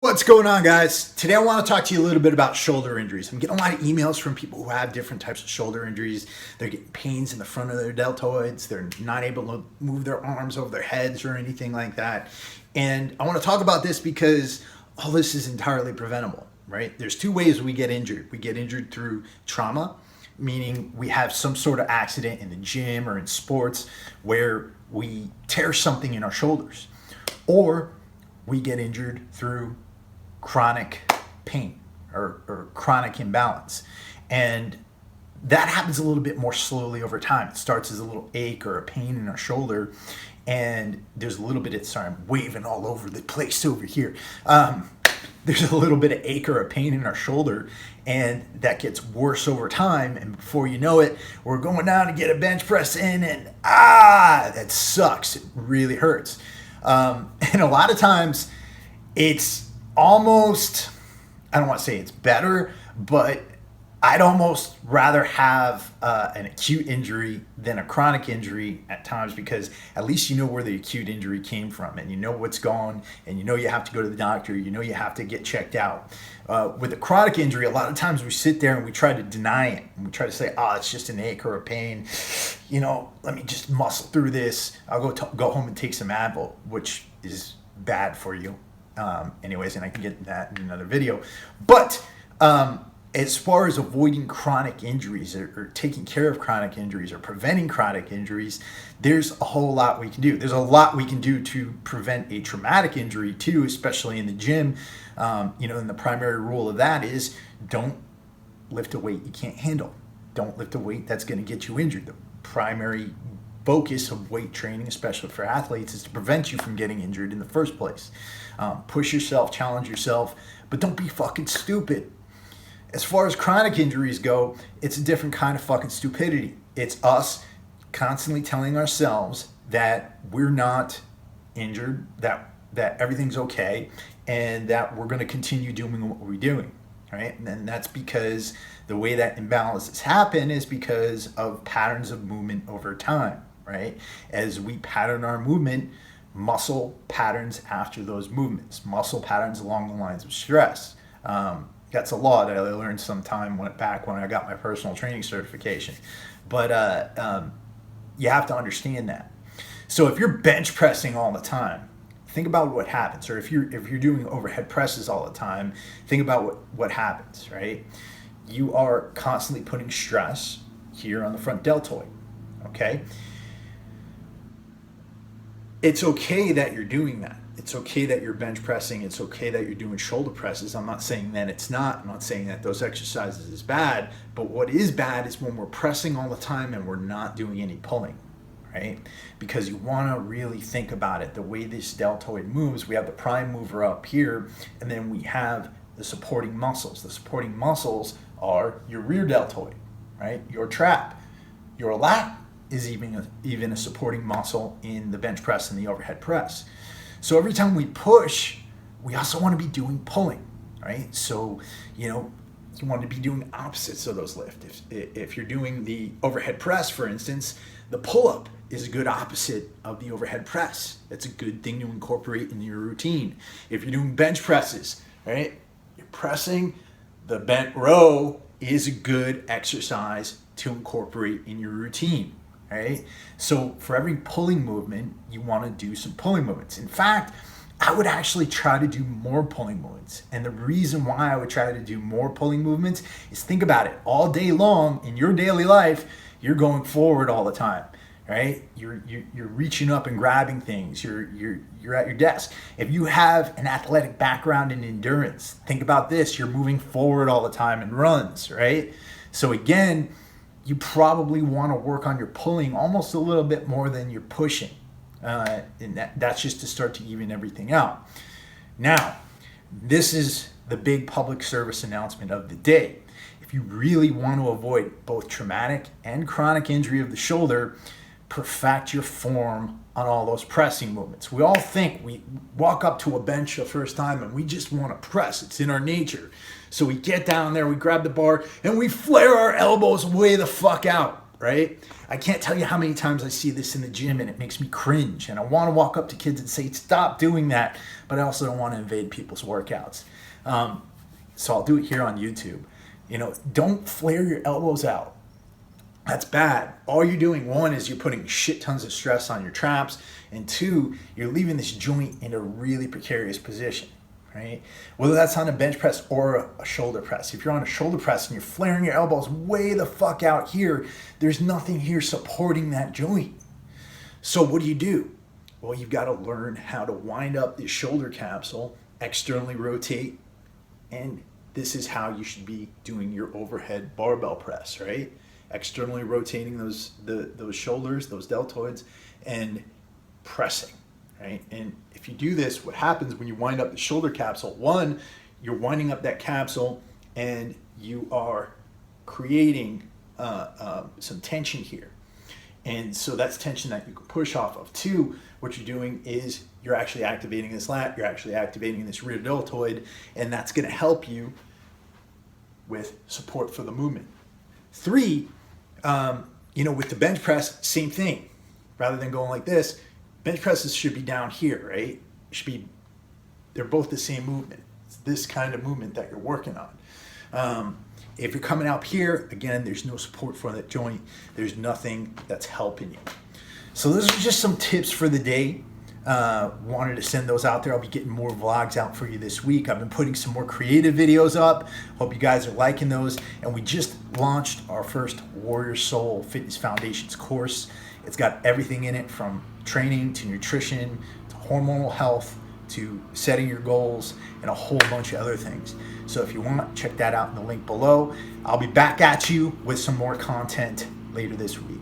What's going on, guys? Today I want to talk to you a little bit about shoulder injuries. I'm getting a lot of emails from people who have different types of shoulder injuries. They're getting pains in the front of their deltoids. They're not able to move their arms over their heads or anything like that. And I want to talk about this because all this is entirely preventable, right? There's two ways we get injured. We get injured through trauma, meaning we have some sort of accident in the gym or in sports where we tear something in our shoulders, or we get injured through chronic pain or chronic imbalance. And that happens a little bit more slowly over time. It starts as a little ache or a pain in our shoulder, and there's a little bit of, sorry, I'm waving all over the place over here. There's a little bit of ache or a pain in our shoulder, and that gets worse over time. And before you know it, we're going down to get a bench press in, and that sucks. It really hurts. And a lot of times it's almost, I don't want to say it's better, but I'd almost rather have an acute injury than a chronic injury at times, because at least you know where the acute injury came from, and you know what's gone, and you know you have to go to the doctor, you know you have to get checked out. With a chronic injury, a lot of times we sit there and we try to deny it, and we try to say, it's just an ache or a pain, let me just muscle through this, I'll go home and take some Advil, which is bad for you anyways, and I can get that in another video. But as far as avoiding chronic injuries or taking care of chronic injuries or preventing chronic injuries, there's a whole lot we can do. There's a lot we can do to prevent a traumatic injury too, especially in the gym. And the primary rule of that is don't lift a weight you can't handle. Don't lift a weight that's going to get you injured. The primary focus of weight training, especially for athletes, is to prevent you from getting injured in the first place. Push yourself, challenge yourself, but don't be fucking stupid. As far as chronic injuries go, it's a different kind of fucking stupidity. It's us constantly telling ourselves that we're not injured, that everything's okay, and that we're going to continue doing what we're doing, right? And that's because the way that imbalances happen is because of patterns of movement over time, right? As we pattern our movement, muscle patterns after those movements, muscle patterns along the lines of stress. That's a law that I learned sometime back when I got my personal training certification. But you have to understand that. So if you're bench pressing all the time, think about what happens. Or if you're doing overhead presses all the time, think about what happens, right? You are constantly putting stress here on the front deltoid, okay? It's okay that you're doing that. It's okay that you're bench pressing. It's okay that you're doing shoulder presses. I'm not saying that it's not. I'm not saying that those exercises is bad. But what is bad is when we're pressing all the time and we're not doing any pulling, right? Because you want to really think about it. The way this deltoid moves, we have the prime mover up here, and then we have the supporting muscles. The supporting muscles are your rear deltoid, right? Your trap. Your lat is even a supporting muscle in the bench press and the overhead press. So every time we push, we also want to be doing pulling, right? So, you want to be doing opposites of those lifts. If you're doing the overhead press, for instance, the pull-up is a good opposite of the overhead press. It's a good thing to incorporate in your routine. If you're doing bench presses, right? You're pressing, the bent row is a good exercise to incorporate in your routine. Right? So for every pulling movement, you want to do some pulling movements. In fact, I would actually try to do more pulling movements. And the reason why I would try to do more pulling movements is, think about it. All day long in your daily life, you're going forward all the time, right? You're reaching up and grabbing things. You're at your desk. If you have an athletic background in endurance, think about this. You're moving forward all the time in runs, right? So again, you probably want to work on your pulling almost a little bit more than you're pushing. And that's just to start to even everything out. Now, this is the big public service announcement of the day. If you really want to avoid both traumatic and chronic injury of the shoulder, perfect your form on all those pressing movements. We all think we walk up to a bench the first time and we just want to press. It's in our nature. So we get down there, we grab the bar, and we flare our elbows way the fuck out, right? I can't tell you how many times I see this in the gym and it makes me cringe. And I want to walk up to kids and say, stop doing that. But I also don't want to invade people's workouts. So I'll do it here on YouTube. You know, don't flare your elbows out. That's bad. All you're doing, one, is you're putting shit tons of stress on your traps. And two, you're leaving this joint in a really precarious position, right? Whether that's on a bench press or a shoulder press. If you're on a shoulder press and you're flaring your elbows way the fuck out here, there's nothing here supporting that joint. So what do? Well, you've got to learn how to wind up the shoulder capsule, externally rotate, and this is how you should be doing your overhead barbell press, right? Externally rotating those shoulders, those deltoids, and pressing, right? And if you do this, what happens when you wind up the shoulder capsule? One, you're winding up that capsule and you are creating some tension here. And so that's tension that you can push off of. Two, what you're doing is you're actually activating this lat, you're actually activating this rear deltoid, and that's going to help you with support for the movement. Three, with the bench press, same thing. Rather than going like this, bench presses should be down here, right? They're both the same movement. It's this kind of movement that you're working on. If you're coming out here, again, there's no support for that joint. There's nothing that's helping you. So those are just some tips for the day. Wanted to send those out there. I'll be getting more vlogs out for you this week. I've been putting some more creative videos up. Hope you guys are liking those. And we just launched our first Warrior Soul Fitness Foundations course. It's got everything in it, from training to nutrition to hormonal health to setting your goals and a whole bunch of other things. So if you want, check that out in the link below. I'll be back at you with some more content later this week.